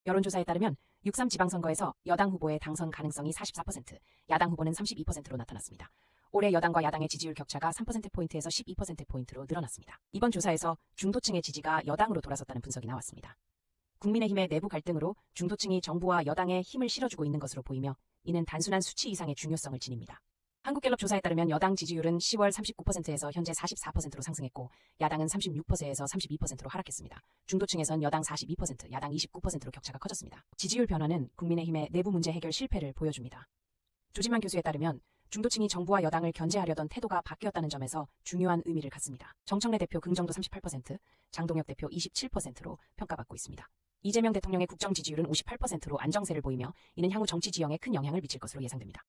여론조사에 따르면 6.3 지방선거에서 여당 후보의 당선 가능성이 44%, 야당 후보는 32%로 나타났습니다. 올해 여당과 야당의 지지율 격차가 3%포인트에서 12%포인트로 늘어났습니다. 이번 조사에서 중도층의 지지가 여당으로 돌아섰다는 분석이 나왔습니다. 국민의힘의 내부 갈등으로 중도층이 정부와 여당에 힘을 실어주고 있는 것으로 보이며 이는 단순한 수치 이상의 중요성을 지닙니다. 한국갤럽 조사에 따르면 여당 지지율은 10월 39%에서 현재 44%로 상승했고 야당은 36%에서 32%로 하락했습니다. 중도층에선 여당 42%, 야당 29%로 격차가 커졌습니다. 지지율 변화는 국민의힘의 내부 문제 해결 실패를 보여줍니다. 조진만 교수에 따르면 중도층이 정부와 여당을 견제하려던 태도가 바뀌었다는 점에서 중요한 의미를 갖습니다. 정청래 대표 긍정도 38%, 장동혁 대표 27%로 평가받고 있습니다. 이재명 대통령의 국정 지지율은 58%로 안정세를 보이며 이는 향후 정치 지형에 큰 영향을 미칠 것으로 예상됩니다.